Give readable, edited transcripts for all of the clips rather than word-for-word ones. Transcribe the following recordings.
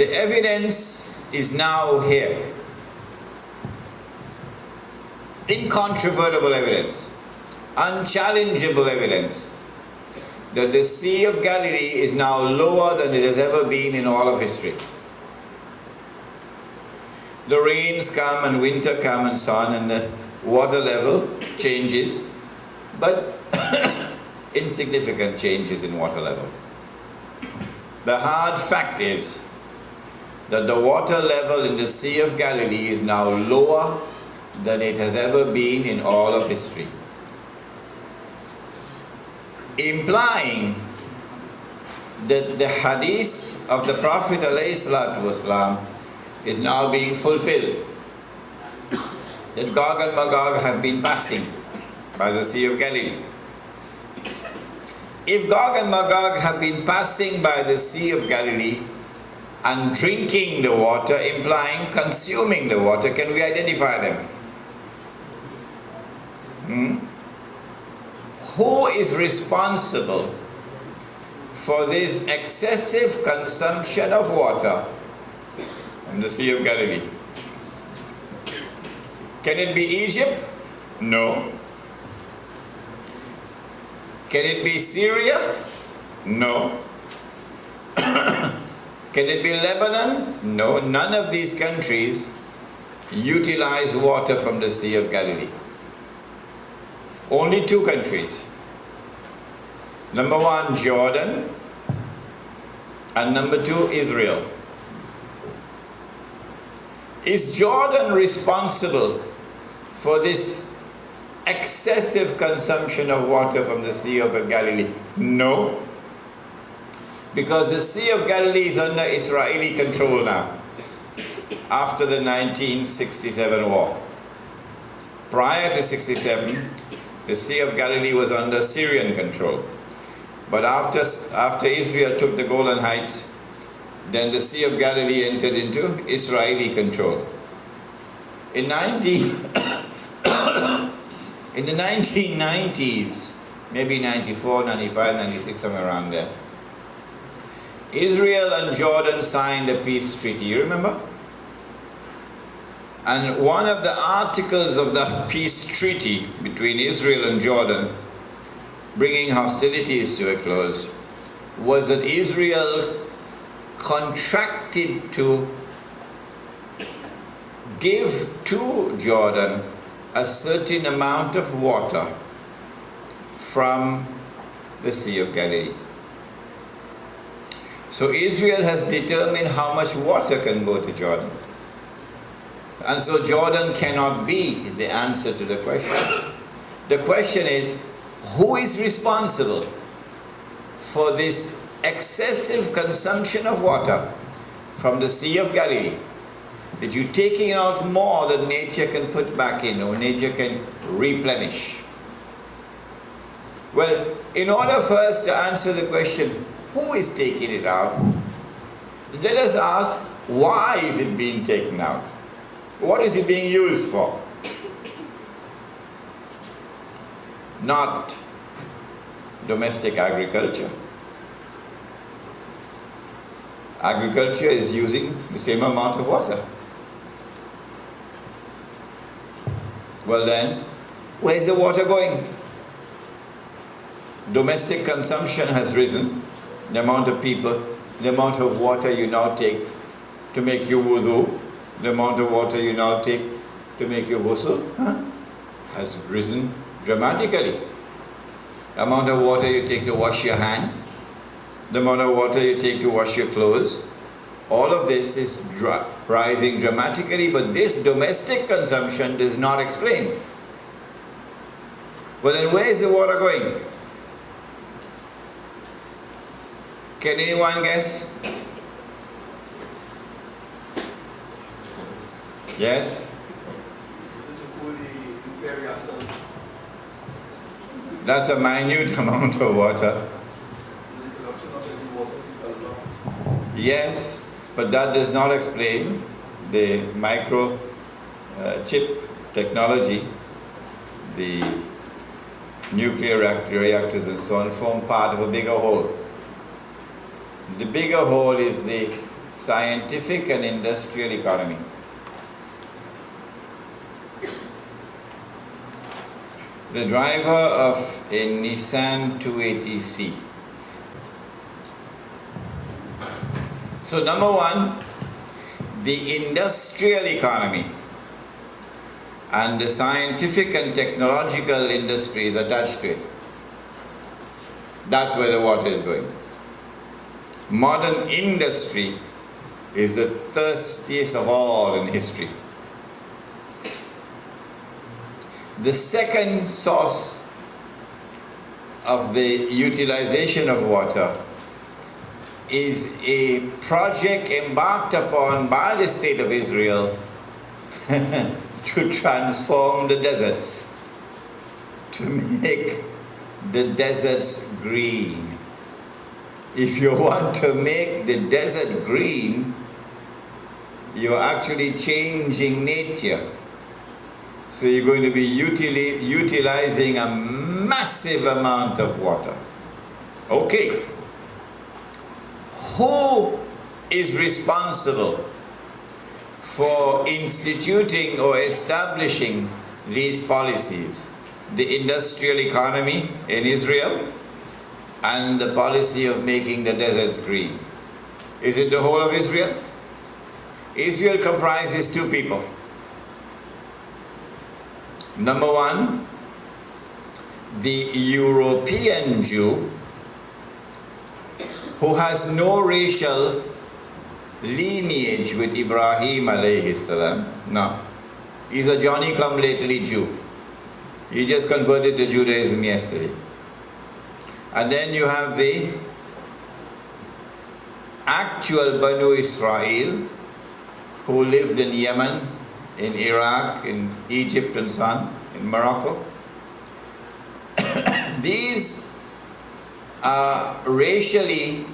The evidence is now here. Incontrovertible evidence, unchallengeable evidence that the Sea of Galilee is now lower than it has ever been in all of history. The rains come and winter come and so on, and the water level changes, but insignificant changes in water level. The hard fact is that the water level in the Sea of Galilee is now lower than it has ever been in all of history. Implying that the hadith of the Prophet ﷺ is now being fulfilled. That Gog and Magog have been passing by the Sea of Galilee. If Gog and Magog have been passing by the Sea of Galilee and drinking the water, implying consuming the water, can we identify them? Who is responsible for this excessive consumption of water from the Sea of Galilee? Can it be Egypt? No. Can it be Syria? No. Can it be Lebanon? No. None of these countries utilize water from the Sea of Galilee. Only two countries. Number one, Jordan, and number two, Israel. Is Jordan responsible for this excessive consumption of water from the Sea of Galilee? No. Because the Sea of Galilee is under Israeli control now, after the 1967 war. Prior to 67, the Sea of Galilee was under Syrian control. But after Israel took the Golan Heights, then the Sea of Galilee entered into Israeli control. In the 1990s, maybe 94, 95, 96, somewhere around there, Israel and Jordan signed a peace treaty, you remember? And one of the articles of that peace treaty between Israel and Jordan, bringing hostilities to a close, was that Israel contracted to give to Jordan a certain amount of water from the Sea of Galilee. So Israel has determined how much water can go to Jordan. And so Jordan cannot be the answer to the question. The question is, who is responsible for this excessive consumption of water from the Sea of Galilee? That you're taking out more than nature can put back in, or nature can replenish. Well, in order for us to answer the question, who is taking it out? Let us ask, why is it being taken out? What is it being used for? Not domestic agriculture. Agriculture is using the same amount of water. Well then, where's the water going? Domestic consumption has risen. The amount of people, the amount of water you now take to make your wudu, the amount of water you now take to make your ghusl, has risen dramatically. The amount of water you take to wash your hand, the amount of water you take to wash your clothes, all of this is rising dramatically, but this domestic consumption does not explain. Well then, where is the water going? Can anyone guess? Yes? Is it to cool the nuclear reactors? That's a minute amount of water. The production of any water is surplus? Yes, but that does not explain the micro chip technology. The nuclear reactors and so on form part of a bigger whole. The bigger whole is the scientific and industrial economy. The driver of a Nissan 280C. So number one, the industrial economy and the scientific and technological industries attached to it. That's where the water is going. Modern industry is the thirstiest of all in history. The second source of the utilization of water is a project embarked upon by the state of Israel to transform the deserts, to make the deserts green. If you want to make the desert green, you're actually changing nature. So you're going to be utilizing a massive amount of water. Okay. Who is responsible for instituting or establishing these policies? The industrial economy in Israel and the policy of making the deserts green. Is it the whole of Israel? Israel comprises two people. Number one, the European Jew, who has no racial lineage with Ibrahim alayhi salam. No. He's a Johnny-come-lately Jew. He just converted to Judaism yesterday. And then you have the actual Banu Israel, who lived in Yemen, in Iraq, in Egypt and so on, in Morocco. These are racially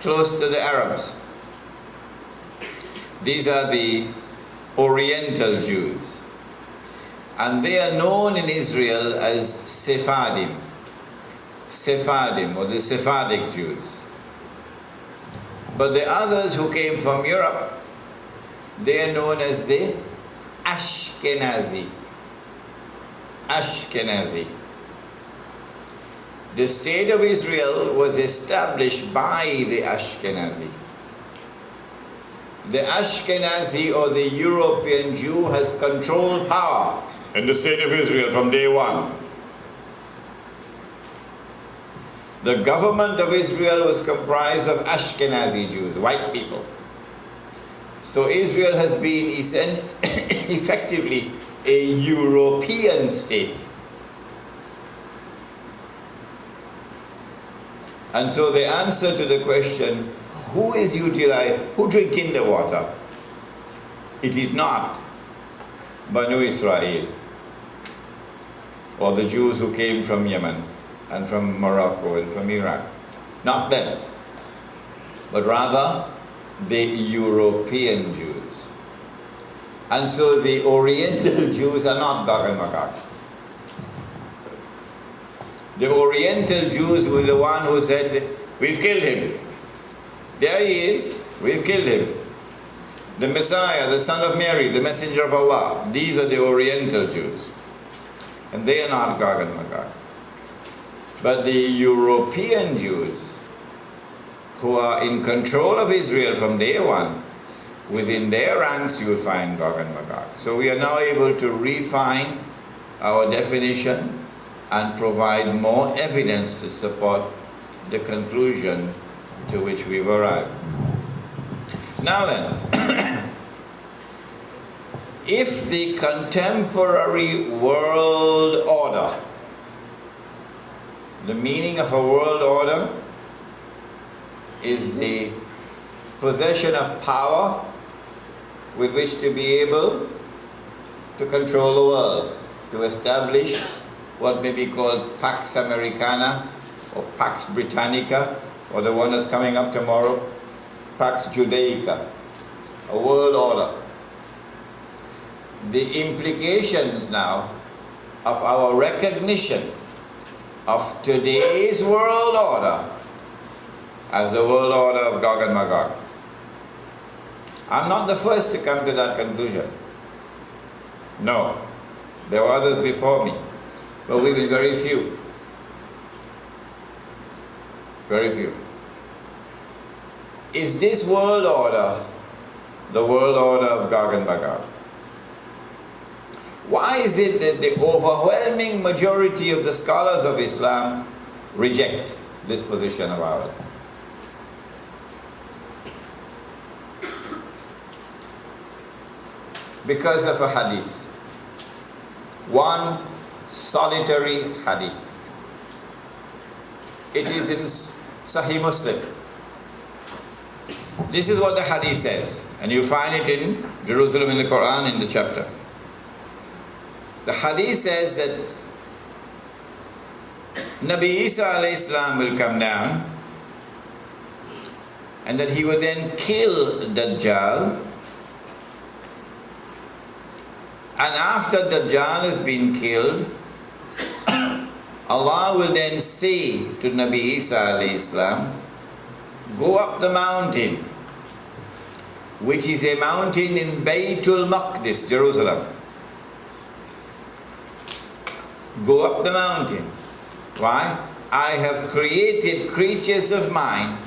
close to the Arabs. These are the Oriental Jews. And they are known in Israel as Sephardim. Sephardim, or the Sephardic Jews. But the others who came from Europe, they are known as the Ashkenazi. Ashkenazi. The state of Israel was established by the Ashkenazi. The Ashkenazi, or the European Jew, has controlled power in the state of Israel from day one. The government of Israel was comprised of Ashkenazi Jews, white people. So Israel has been effectively a European state. And so the answer to the question, who drinking the water? It is not Banu Israel, or the Jews who came from Yemen and from Morocco and from Iraq. Not them, but rather the European Jews. And so the Oriental Jews are not Gog and Magog. The Oriental Jews were the one who said, we've killed him. There he is, we've killed him. The Messiah, the son of Mary, the messenger of Allah. These are the Oriental Jews. And they are not Gog and Magog. But the European Jews, who are in control of Israel from day one, within their ranks you will find Gog and Magog. So we are now able to refine our definition and provide more evidence to support the conclusion to which we've arrived. Now then, if the contemporary world order, the meaning of a world order is the possession of power with which to be able to control the world, to establish what may be called Pax Americana or Pax Britannica, or the one that's coming up tomorrow, Pax Judaica, a world order. The implications now of our recognition of today's world order as the world order of Gog and Magog I'm not the first to come to that conclusion. No. There were others before me. But we've been very few. Very few. Is this world order the world order of Gog and Magog? Why is it that the overwhelming majority of the scholars of Islam reject this position of ours? Because of a hadith. One solitary hadith. It is in Sahih Muslim. This is what the hadith says, and you find it in Jerusalem in the Quran in the chapter. The hadith says that Nabi Isa alayhi salam will come down, and that he will then kill Dajjal, and after Dajjal has been killed, Allah will then say to Nabi Isa alayhi salam, go up the mountain, which is a mountain in Baytul Maqdis, Jerusalem. Go up the mountain. Why? I have created creatures of mine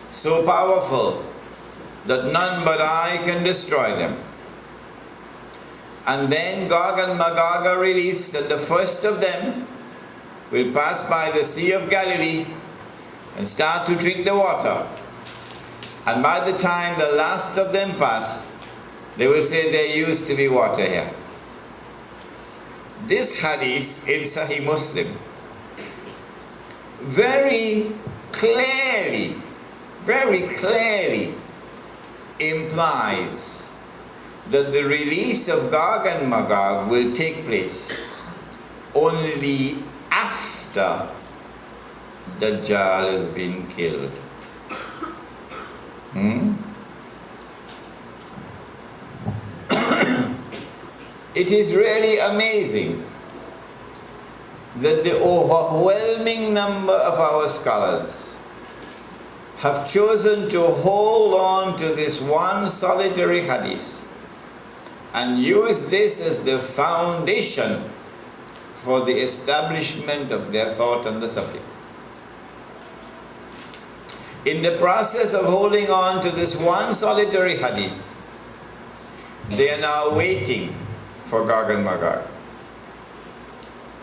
so powerful that none but I can destroy them. And then Gog and Magog are released, and the first of them will pass by the Sea of Galilee and start to drink the water. And by the time the last of them pass, they will say there used to be water here. This hadith in Sahih Muslim very clearly implies that the release of Gog and Magog will take place only after Dajjal has been killed. It is really amazing that the overwhelming number of our scholars have chosen to hold on to this one solitary hadith and use this as the foundation for the establishment of their thought on the subject. In the process of holding on to this one solitary hadith, they are now waiting for Gog and Magog.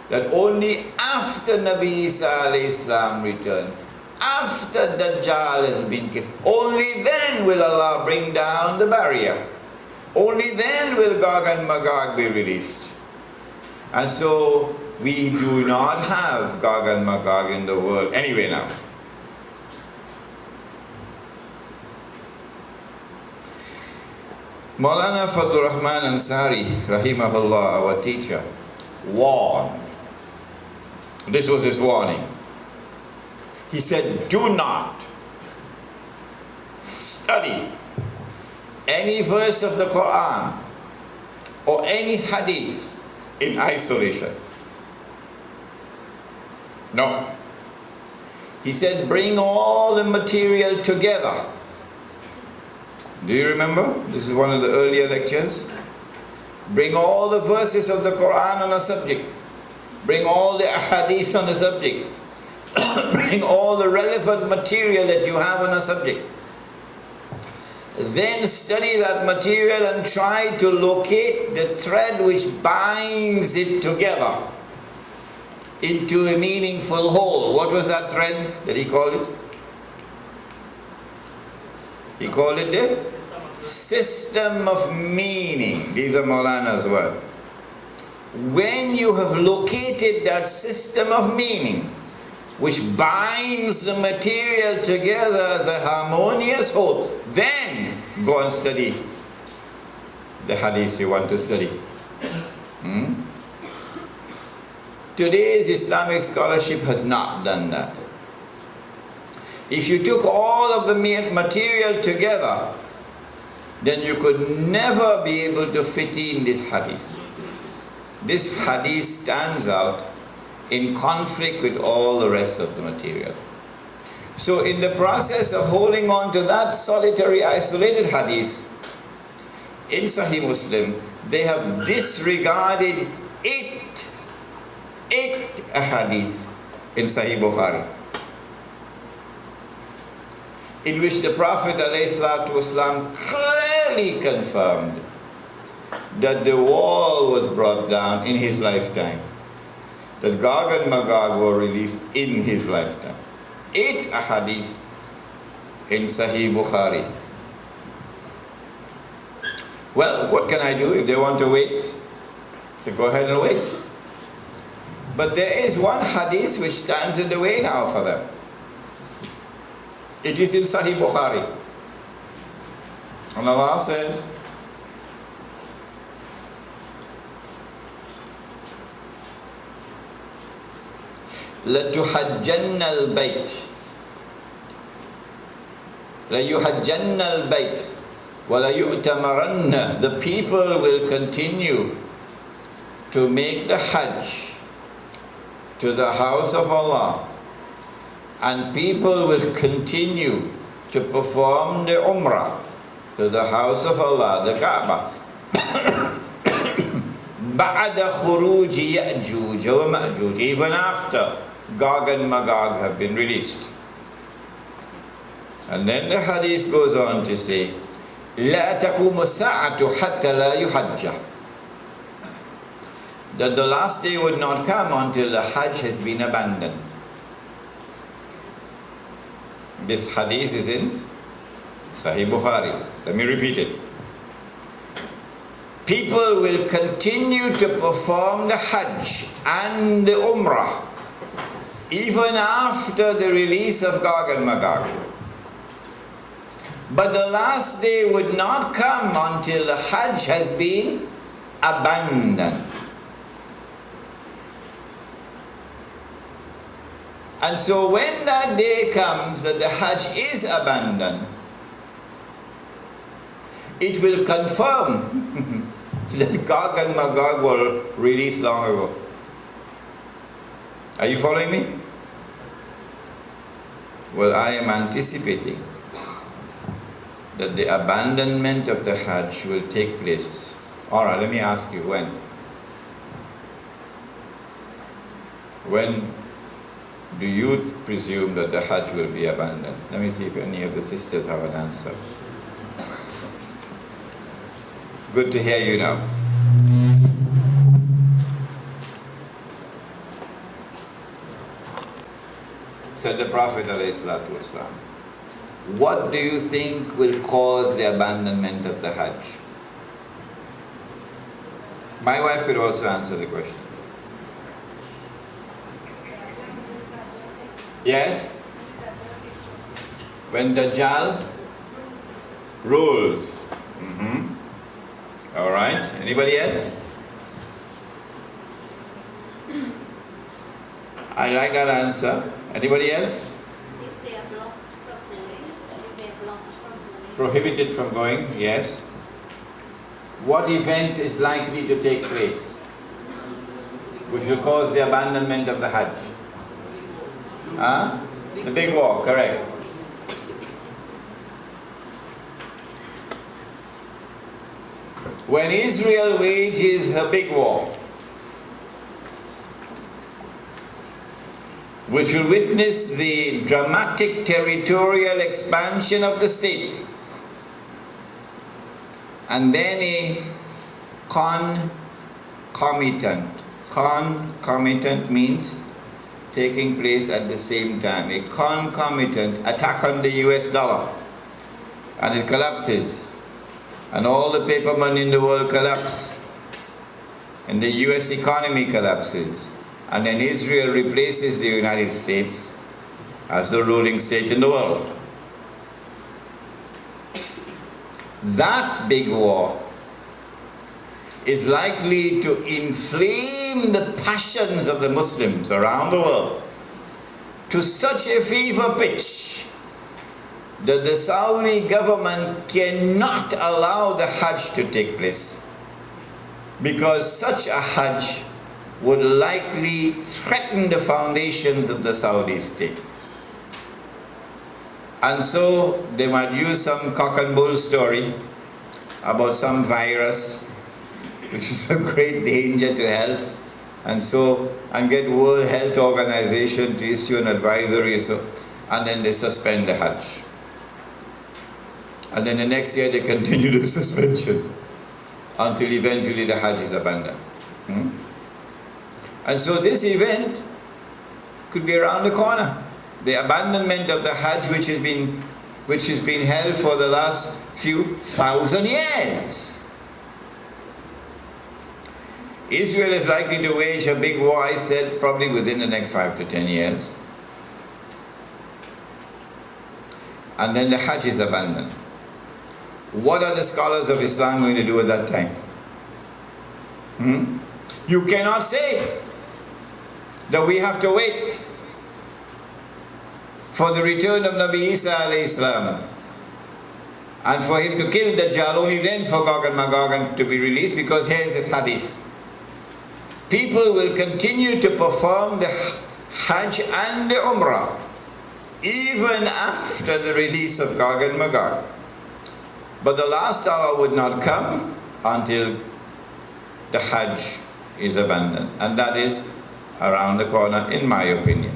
That only after Nabi Isa alayhi salam returns, after Dajjal has been killed, only then will Allah bring down the barrier. Only then will Gog and Magog be released. And so we do not have Gog and Magog in the world anyway now. Maulana Fazlur Rahman Ansari, rahimahullah, our teacher, warned. This was his warning. He said, do not study any verse of the Quran or any hadith in isolation. No. He said, bring all the material together. Do you remember? This is one of the earlier lectures. Bring all the verses of the Quran on a subject. Bring all the hadith on the subject. Bring all the relevant material that you have on a subject. Then study that material and try to locate the thread which binds it together into a meaningful whole. What was that thread that he called it? He called it the system of meaning. These are Maulana's words. When you have located that system of meaning, which binds the material together as a harmonious whole, then go and study the hadith you want to study. Today's Islamic scholarship has not done that. If you took all of the material together, then you could never be able to fit in this hadith. This hadith stands out in conflict with all the rest of the material. So in the process of holding on to that solitary, isolated hadith, in Sahih Muslim, they have disregarded eight ahadith in Sahih Bukhari, in which the Prophet ﷺ clearly confirmed that the wall was brought down in his lifetime, that Gog and Magog were released in his lifetime. 8 ahadith in Sahih Bukhari. Well, what can I do if they want to wait? So go ahead and wait. But there is one hadith which stands in the way now for them. It is in Sahih Bukhari. And Allah says, لَتُحَجَّنَّ الْبَيْتِ لَيُحَجَّنَّ الْبَيْتِ وَلَيُؤْتَمَرَنَّ. The people will continue to make the Hajj to the house of Allah, and people will continue to perform the Umrah to the house of Allah, the Kaaba, بَعْدَ خُرُوجِ يَأْجُوجَ وَمَأْجُوجَ, even after Gog and Magog have been released. And then the hadith goes on to say, لا تقوم الساعة حتى لا يحج, that the last day would not come until the Hajj has been abandoned. This hadith is in Sahih Bukhari. Let me repeat it. People will continue to perform the Hajj and the Umrah even after the release of Gog and Magog. But the last day would not come until the Hajj has been abandoned. And so when that day comes that the Hajj is abandoned, it will confirm that Gog and Magog were released long ago. Are you following me? Well, I am anticipating that the abandonment of the Hajj will take place. Alright, let me ask you, when? When do you presume that the Hajj will be abandoned? Let me see if any of the sisters have an answer. Good to hear you now. Said the Prophet ﷺ, what do you think will cause the abandonment of the Hajj? My wife could also answer the question. Yes? When Dajjal rules. All right. Anybody else? I like that answer. Anybody else? If they are blocked from going, if they are blocked from going. Prohibited from going, yes. What event is likely to take place which will cause the abandonment of the Hajj? Huh? The big war, correct. When Israel wages her big war, which will witness the dramatic territorial expansion of the state, and then a concomitant means taking place at the same time, a concomitant attack on the US dollar, and it collapses, and all the paper money in the world collapse, and the US economy collapses, and then Israel replaces the United States as the ruling state in the world. That big war is likely to inflame the passions of the Muslims around the world to such a fever pitch that the Saudi government cannot allow the Hajj to take place, because such a Hajj would likely threaten the foundations of the Saudi state. And so they might use some cock and bull story about some virus, which is a great danger to health, and get World Health Organization to issue an advisory, and then they suspend the Hajj. And then the next year they continue the suspension until eventually the Hajj is abandoned. And so this event could be around the corner. The abandonment of the Hajj, which has been held for the last few thousand years. Israel is likely to wage a big war, I said, probably within the next 5 to 10 years. And then the Hajj is abandoned. What are the scholars of Islam going to do at that time? You cannot say that we have to wait for the return of Nabi Isa alayhi salam and for him to kill Dajjal, only then for Gog and Magog to be released, because here's this hadith. People will continue to perform the Hajj and the Umrah even after the release of Gog and Magog. But the last hour would not come until the Hajj is abandoned. And that is around the corner, in my opinion.